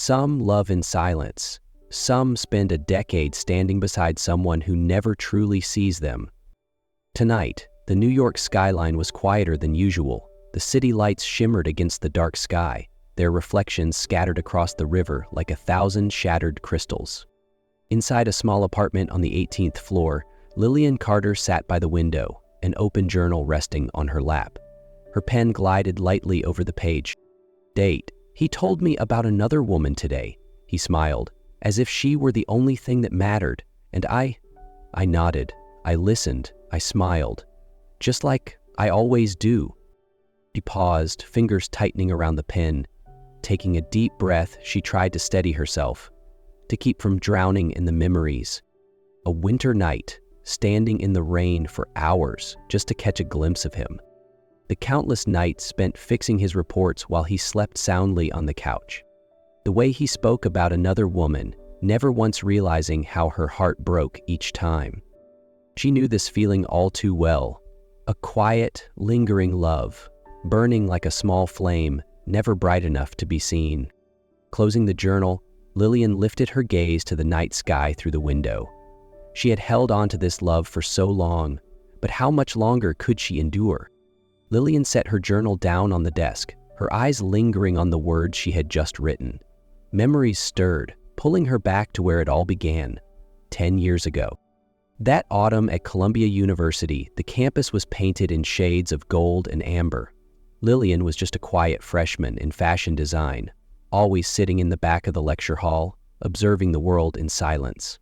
Some love in silence. Some spend a decade standing beside someone who never truly sees them. Tonight, the New York skyline was quieter than usual. The city lights shimmered against the dark sky, their reflections scattered across the river like 1,000 shattered crystals. Inside a small apartment on the 18th floor, Lillian Carter sat by the window, an open journal resting on her lap. Her pen glided lightly over the page. "Date. He told me about another woman today." He smiled, as if she were the only thing that mattered, and I nodded, I listened, I smiled, just like I always do. She paused, fingers tightening around the pen. Taking a deep breath, she tried to steady herself, to keep from drowning in the memories. A winter night, standing in the rain for hours just to catch a glimpse of him. The countless nights spent fixing his reports while he slept soundly on the couch. The way he spoke about another woman, never once realizing how her heart broke each time. She knew this feeling all too well. A quiet, lingering love, burning like a small flame, never bright enough to be seen. Closing the journal, Lillian lifted her gaze to the night sky through the window. She had held on to this love for so long, but how much longer could she endure? Lillian set her journal down on the desk, her eyes lingering on the words she had just written. Memories stirred, pulling her back to where it all began, 10 years ago. That autumn at Columbia University, the campus was painted in shades of gold and amber. Lillian was just a quiet freshman in fashion design, always sitting in the back of the lecture hall, observing the world in silence.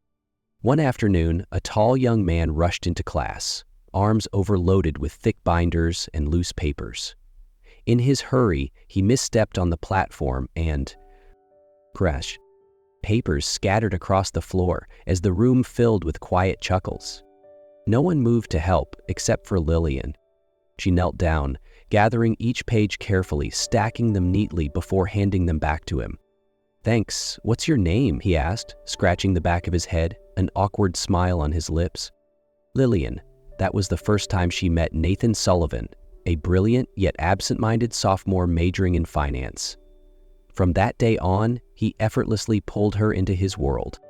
One afternoon, a tall young man rushed into class, arms overloaded with thick binders and loose papers. In his hurry, he misstepped on the platform and crash. Papers scattered across the floor as the room filled with quiet chuckles. No one moved to help except for Lillian. She knelt down, gathering each page carefully, stacking them neatly before handing them back to him. "Thanks. What's your name?" he asked, scratching the back of his head, an awkward smile on his lips. Lillian. That was the first time she met Nathan Sullivan, a brilliant yet absent-minded sophomore majoring in finance. From that day on, he effortlessly pulled her into his world.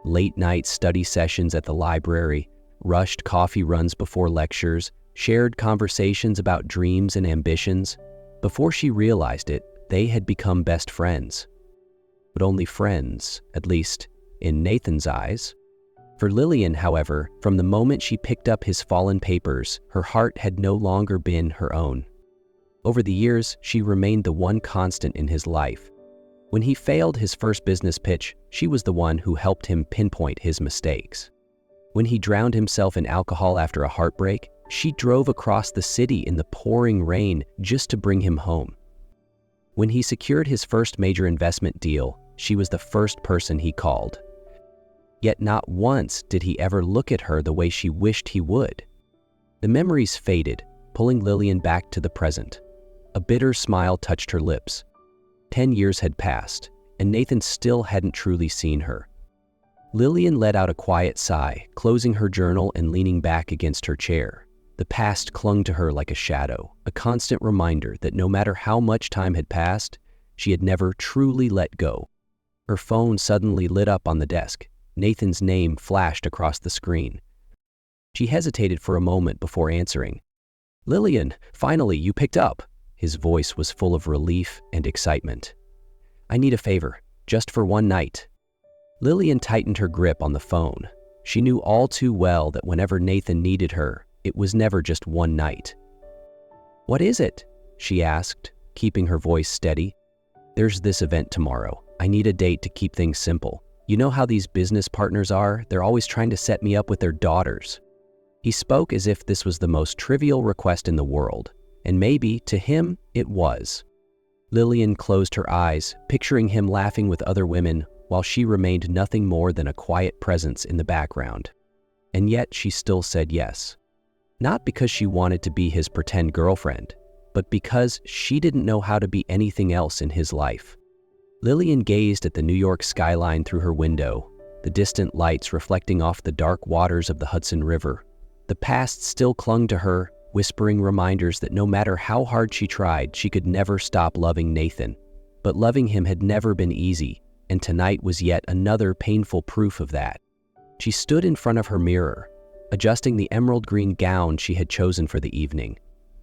Late-night study sessions at the library, rushed coffee runs before lectures, shared conversations about dreams and ambitions. Before she realized it, they had become best friends. But only friends, at least in Nathan's eyes. For Lillian, however, from the moment she picked up his fallen papers, her heart had no longer been her own. Over the years, she remained the one constant in his life. When he failed his first business pitch, she was the one who helped him pinpoint his mistakes. When he drowned himself in alcohol after a heartbreak, she drove across the city in the pouring rain just to bring him home. When he secured his first major investment deal, she was the first person he called. Yet not once did he ever look at her the way she wished he would. The memories faded, pulling Lillian back to the present. A bitter smile touched her lips. 10 years had passed, and Nathan still hadn't truly seen her. Lillian let out a quiet sigh, closing her journal and leaning back against her chair. The past clung to her like a shadow, a constant reminder that no matter how much time had passed, she had never truly let go. Her phone suddenly lit up on the desk. Nathan's name flashed across the screen. She hesitated for a moment before answering. "Lillian, finally, you picked up." His voice was full of relief and excitement. "I need a favor, just for one night." Lillian tightened her grip on the phone. She knew all too well that whenever Nathan needed her, it was never just one night. "What is it?" she asked, keeping her voice steady. "There's this event tomorrow. I need a date to keep things simple. You know how these business partners are? They're always trying to set me up with their daughters." He spoke as if this was the most trivial request in the world, and maybe, to him, it was. Lillian closed her eyes, picturing him laughing with other women, while she remained nothing more than a quiet presence in the background. And yet she still said yes. Not because she wanted to be his pretend girlfriend, but because she didn't know how to be anything else in his life. Lillian gazed at the New York skyline through her window, the distant lights reflecting off the dark waters of the Hudson River. The past still clung to her, whispering reminders that no matter how hard she tried, she could never stop loving Nathan. But loving him had never been easy. and tonight was yet another painful proof of that. She stood in front of her mirror, adjusting the emerald green gown she had chosen for the evening.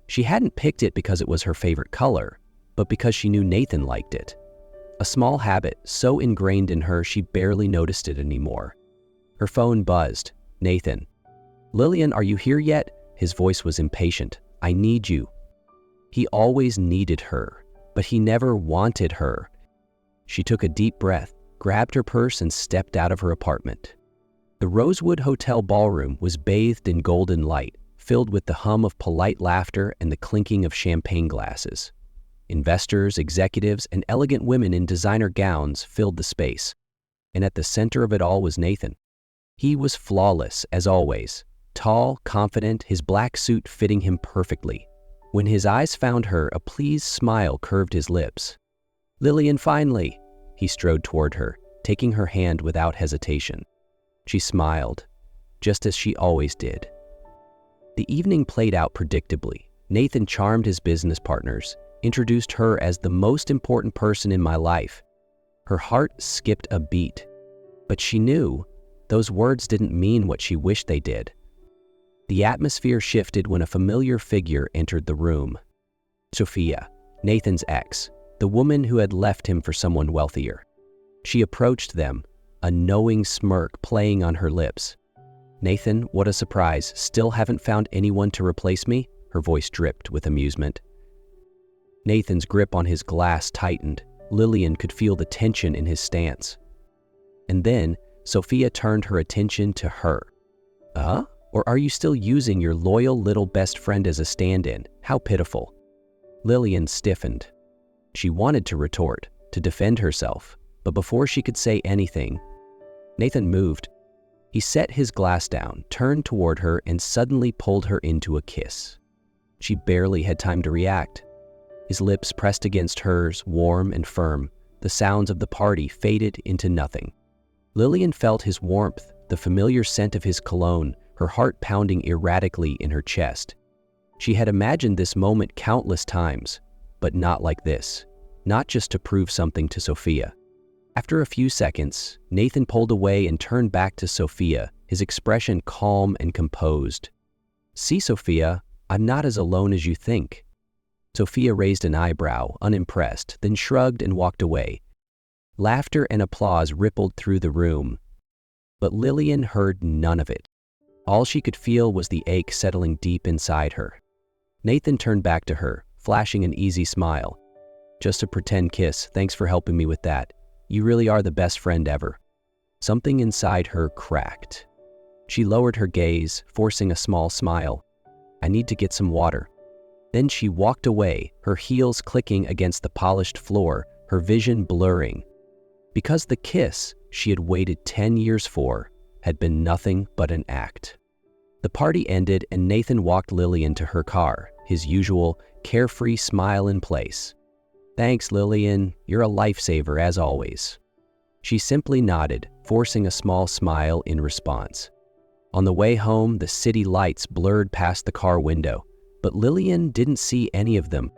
She hadn't picked it because it was her favorite color, but because she knew Nathan liked it. A small habit so ingrained in her she barely noticed it anymore. Her phone buzzed. Nathan. "Lillian, are you here yet?" His voice was impatient. "I need you." He always needed her, but he never wanted her. She took a deep breath, grabbed her purse, and stepped out of her apartment. The Rosewood Hotel ballroom was bathed in golden light, filled with the hum of polite laughter and the clinking of champagne glasses. Investors, executives, and elegant women in designer gowns filled the space. And at the center of it all was Nathan. He was flawless, as always, tall, confident, his black suit fitting him perfectly. When his eyes found her, a pleased smile curved his lips. "Lillian, finally!" He strode toward her, taking her hand without hesitation. She smiled, just as she always did. The evening played out predictably. Nathan charmed his business partners, introduced her as the most important person in my life. Her heart skipped a beat, but she knew those words didn't mean what she wished they did. The atmosphere shifted when a familiar figure entered the room. Sophia, Nathan's ex, the woman who had left him for someone wealthier. She approached them, a knowing smirk playing on her lips. "Nathan, what a surprise. Still haven't found anyone to replace me?" Her voice dripped with amusement. Nathan's grip on his glass tightened. Lillian could feel the tension in his stance. And then, Sophia turned her attention to her. Or are you still using your loyal little best friend as a stand-in? How pitiful." Lillian stiffened. She wanted to retort, to defend herself, but before she could say anything, Nathan moved. He set his glass down, turned toward her, and suddenly pulled her into a kiss. She barely had time to react. His lips pressed against hers, warm and firm. The sounds of the party faded into nothing. Lillian felt his warmth, the familiar scent of his cologne, her heart pounding erratically in her chest. She had imagined this moment countless times, but not like this, not just to prove something to Sophia. After a few seconds, Nathan pulled away and turned back to Sophia, his expression calm and composed. "See, Sophia, I'm not as alone as you think." Sophia raised an eyebrow, unimpressed, then shrugged and walked away. Laughter and applause rippled through the room, but Lillian heard none of it. All she could feel was the ache settling deep inside her. Nathan turned back to her, flashing an easy smile. "Just a pretend kiss, thanks for helping me with that. You really are the best friend ever." Something inside her cracked. She lowered her gaze, forcing a small smile. "I need to get some water." Then she walked away, her heels clicking against the polished floor, her vision blurring. Because the kiss she had waited 10 years for had been nothing but an act. The party ended and Nathan walked Lillian to her car, his usual carefree smile in place. "Thanks, Lillian. You're a lifesaver as always." She simply nodded, forcing a small smile in response. On the way home, the city lights blurred past the car window, but Lillian didn't see any of them.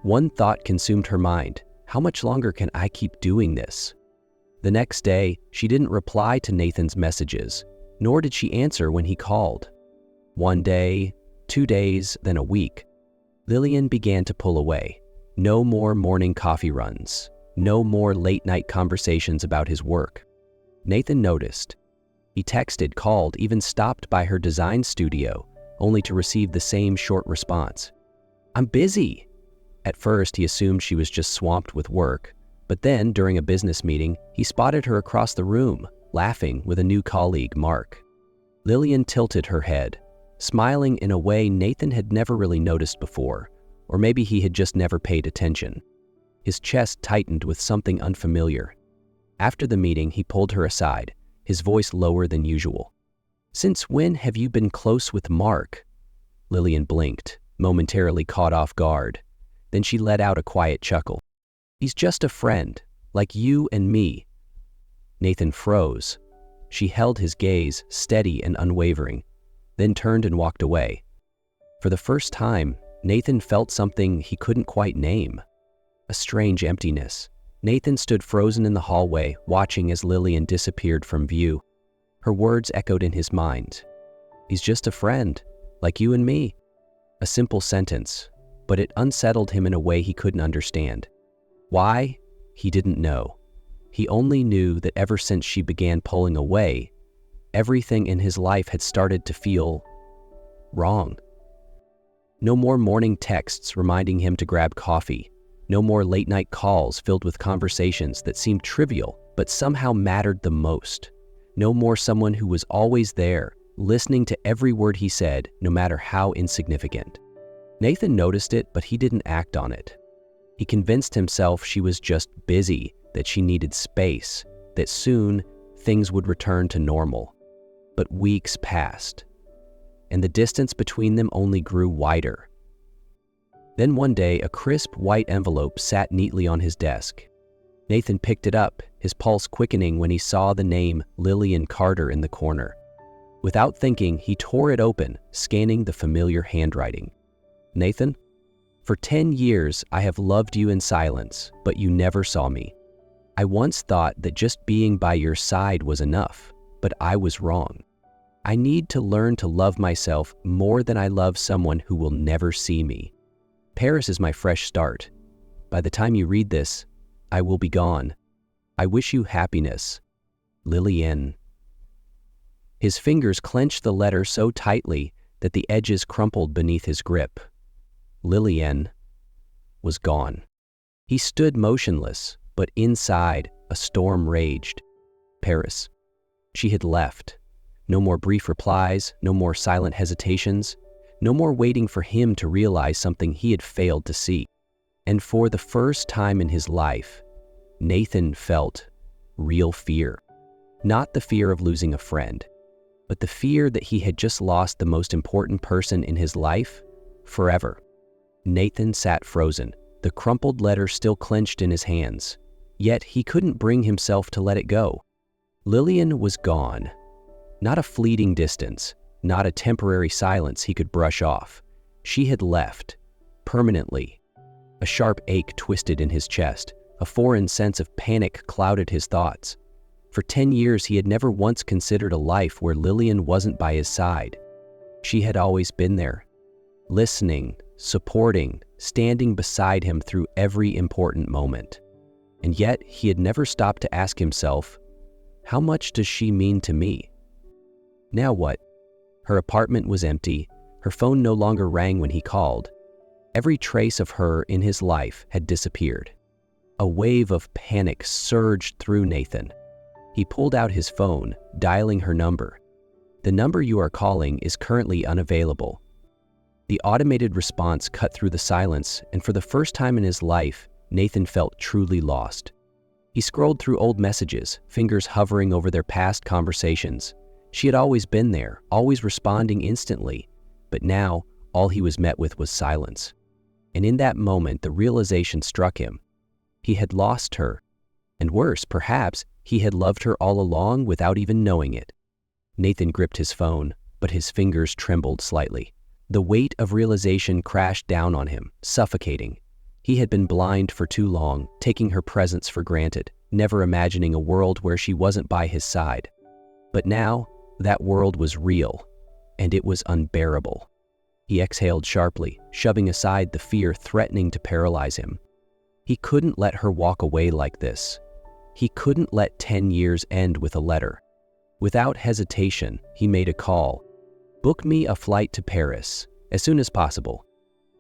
One thought consumed her mind. How much longer can I keep doing this? The next day, she didn't reply to Nathan's messages, nor did she answer when he called. One day, 2 days, then a week. Lillian began to pull away. No more morning coffee runs. No more late-night conversations about his work. Nathan noticed. He texted, called, even stopped by her design studio, only to receive the same short response. "I'm busy." At first, he assumed she was just swamped with work, but then, during a business meeting, he spotted her across the room, laughing with a new colleague, Mark. Lillian tilted her head, smiling in a way Nathan had never really noticed before, or maybe he had just never paid attention. His chest tightened with something unfamiliar. After the meeting, he pulled her aside, his voice lower than usual. "Since when have you been close with Mark?" Lillian blinked, momentarily caught off guard. Then she let out a quiet chuckle. "He's just a friend, like you and me." Nathan froze. She held his gaze, steady and unwavering, then turned and walked away. For the first time, Nathan felt something he couldn't quite name. A strange emptiness. Nathan stood frozen in the hallway, watching as Lillian disappeared from view. Her words echoed in his mind. "He's just a friend, like you and me." A simple sentence, but it unsettled him in a way he couldn't understand. Why? He didn't know. He only knew that ever since she began pulling away, everything in his life had started to feel wrong. No more morning texts reminding him to grab coffee. No more late-night calls filled with conversations that seemed trivial but somehow mattered the most. No more someone who was always there, listening to every word he said, no matter how insignificant. Nathan noticed it, but he didn't act on it. He convinced himself she was just busy, that she needed space, that soon things would return to normal. But weeks passed, and the distance between them only grew wider. Then one day, a crisp white envelope sat neatly on his desk. Nathan picked it up, his pulse quickening when he saw the name Lillian Carter in the corner. Without thinking, he tore it open, scanning the familiar handwriting. "Nathan, for 10 years I have loved you in silence, but you never saw me. I once thought that just being by your side was enough, but I was wrong. I need to learn to love myself more than I love someone who will never see me. Paris is my fresh start. By the time you read this, I will be gone. I wish you happiness. Lillian." His fingers clenched the letter so tightly that the edges crumpled beneath his grip. Lillian was gone. He stood motionless, but inside, a storm raged. Paris. She had left. No more brief replies, no more silent hesitations, no more waiting for him to realize something he had failed to see. And for the first time in his life, Nathan felt real fear. Not the fear of losing a friend, but the fear that he had just lost the most important person in his life forever. Nathan sat frozen, the crumpled letter still clenched in his hands. Yet he couldn't bring himself to let it go. Lillian was gone. Not a fleeting distance, not a temporary silence he could brush off. She had left, permanently. A sharp ache twisted in his chest. A foreign sense of panic clouded his thoughts. For 10 years he had never once considered a life where Lillian wasn't by his side. She had always been there, listening, supporting, standing beside him through every important moment. And yet he had never stopped to ask himself, how much does she mean to me? Now what? Her apartment was empty. Her phone no longer rang when he called. Every trace of her in his life had disappeared. A wave of panic surged through Nathan. He pulled out his phone, dialing her number. "The number you are calling is currently unavailable." The automated response cut through the silence, and for the first time in his life, Nathan felt truly lost. He scrolled through old messages, fingers hovering over their past conversations. She had always been there, always responding instantly, but now all he was met with was silence. And in that moment, the realization struck him. He had lost her, and worse, perhaps, he had loved her all along without even knowing it. Nathan gripped his phone, but his fingers trembled slightly. The weight of realization crashed down on him, suffocating. He had been blind for too long, taking her presence for granted, never imagining a world where she wasn't by his side. But now, that world was real, and it was unbearable. He exhaled sharply, shoving aside the fear threatening to paralyze him. He couldn't let her walk away like this. He couldn't let 10 years end with a letter. Without hesitation, he made a call. "Book me a flight to Paris, as soon as possible."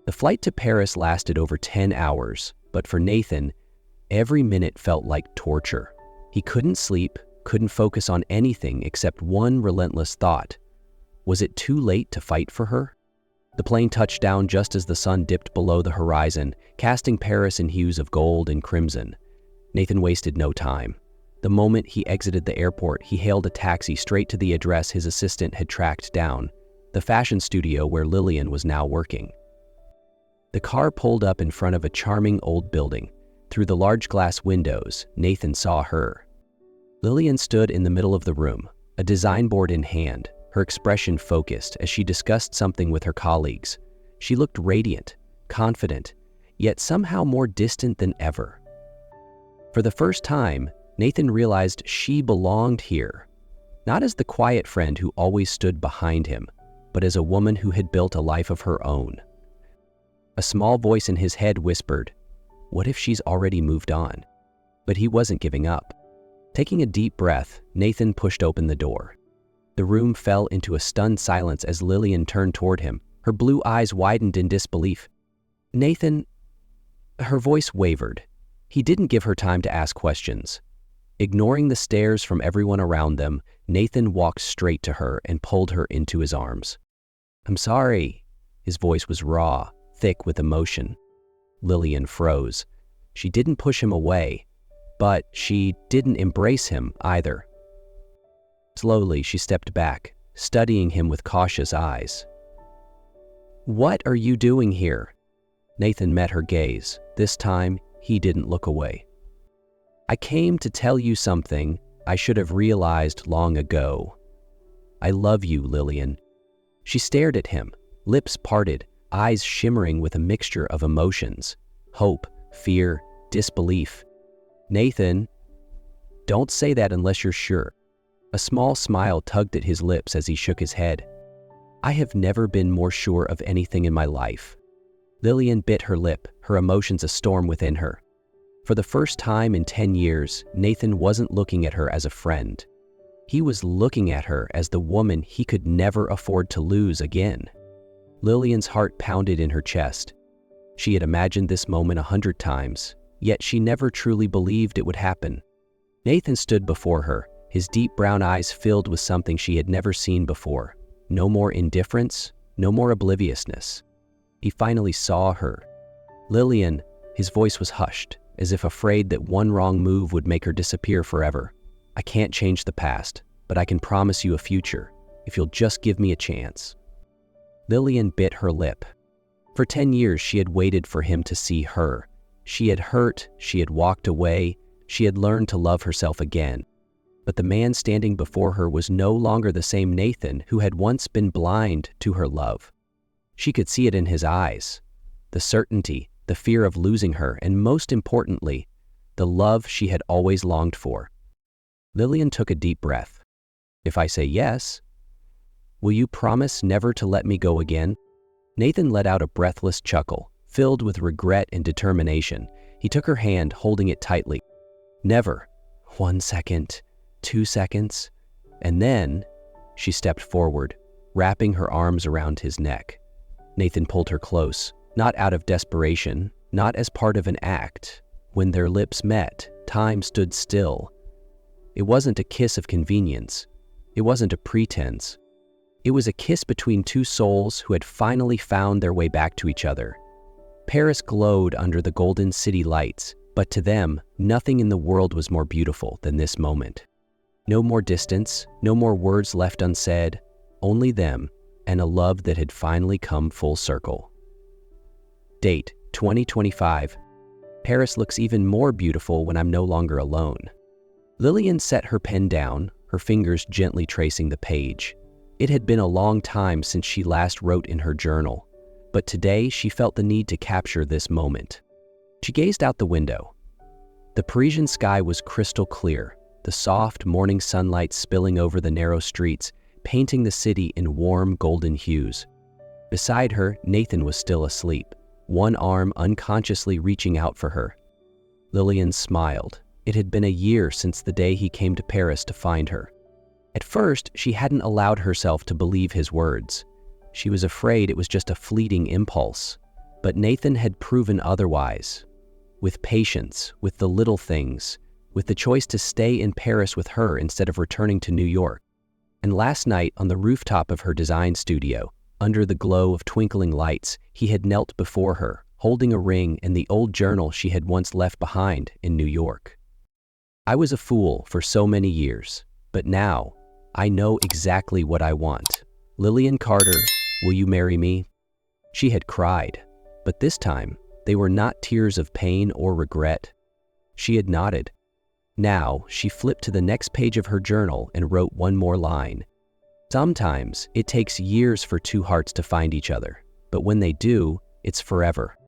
The flight to Paris lasted over 10 hours, but for Nathan, every minute felt like torture. He couldn't sleep, couldn't focus on anything except one relentless thought. Was it too late to fight for her? The plane touched down just as the sun dipped below the horizon, casting Paris in hues of gold and crimson. Nathan wasted no time. The moment he exited the airport, he hailed a taxi straight to the address his assistant had tracked down, the fashion studio where Lillian was now working. The car pulled up in front of a charming old building. Through the large glass windows, Nathan saw her. Lillian stood in the middle of the room, a design board in hand, her expression focused as she discussed something with her colleagues. She looked radiant, confident, yet somehow more distant than ever. For the first time, Nathan realized she belonged here, not as the quiet friend who always stood behind him, but as a woman who had built a life of her own. A small voice in his head whispered, "What if she's already moved on?" But he wasn't giving up. Taking a deep breath, Nathan pushed open the door. The room fell into a stunned silence as Lillian turned toward him. Her blue eyes widened in disbelief. "Nathan..." Her voice wavered. He didn't give her time to ask questions. Ignoring the stares from everyone around them, Nathan walked straight to her and pulled her into his arms. "I'm sorry." His voice was raw, thick with emotion. Lillian froze. She didn't push him away, but she didn't embrace him either. Slowly, she stepped back, studying him with cautious eyes. "What are you doing here?" Nathan met her gaze. This time, he didn't look away. "I came to tell you something I should have realized long ago. I love you, Lillian." She stared at him, lips parted, eyes shimmering with a mixture of emotions: hope, fear, disbelief. "Nathan, don't say that unless you're sure." A small smile tugged at his lips as he shook his head. "I have never been more sure of anything in my life." Lillian bit her lip, her emotions a storm within her. For the first time in 10 years, Nathan wasn't looking at her as a friend. He was looking at her as the woman he could never afford to lose again. Lillian's heart pounded in her chest. She had imagined this moment 100 times, yet she never truly believed it would happen. Nathan stood before her, his deep brown eyes filled with something she had never seen before. No more indifference, no more obliviousness. He finally saw her. "Lillian," his voice was hushed, as if afraid that one wrong move would make her disappear forever. "I can't change the past, but I can promise you a future, if you'll just give me a chance." Lillian bit her lip. For 10 years, she had waited for him to see her. She had hurt, she had walked away, she had learned to love herself again. But the man standing before her was no longer the same Nathan who had once been blind to her love. She could see it in his eyes. The certainty, the fear of losing her, and most importantly, the love she had always longed for. Lillian took a deep breath. "If I say yes, will you promise never to let me go again?" Nathan let out a breathless chuckle, filled with regret and determination. He took her hand, holding it tightly. "Never." 1 second, 2 seconds, and then she stepped forward, wrapping her arms around his neck. Nathan pulled her close, not out of desperation, not as part of an act. When their lips met, time stood still. It wasn't a kiss of convenience. It wasn't a pretense. It was a kiss between two souls who had finally found their way back to each other. Paris glowed under the golden city lights, but to them, nothing in the world was more beautiful than this moment. No more distance, no more words left unsaid, only them, and a love that had finally come full circle. Date, 2025. Paris looks even more beautiful when I'm no longer alone. Lillian set her pen down, her fingers gently tracing the page. It had been a long time since she last wrote in her journal, but today she felt the need to capture this moment. She gazed out the window. The Parisian sky was crystal clear, the soft morning sunlight spilling over the narrow streets, painting the city in warm golden hues. Beside her, Nathan was still asleep, one arm unconsciously reaching out for her. Lillian smiled. It had been a year since the day he came to Paris to find her. At first, she hadn't allowed herself to believe his words. She was afraid it was just a fleeting impulse. But Nathan had proven otherwise. With patience, with the little things, with the choice to stay in Paris with her instead of returning to New York. And last night, on the rooftop of her design studio, under the glow of twinkling lights, he had knelt before her, holding a ring and the old journal she had once left behind in New York. "I was a fool for so many years, but now I know exactly what I want. Lillian Carter, will you marry me?" She had cried, but this time they were not tears of pain or regret. She had nodded. Now she flipped to the next page of her journal and wrote one more line. "Sometimes it takes years for two hearts to find each other, but when they do, it's forever."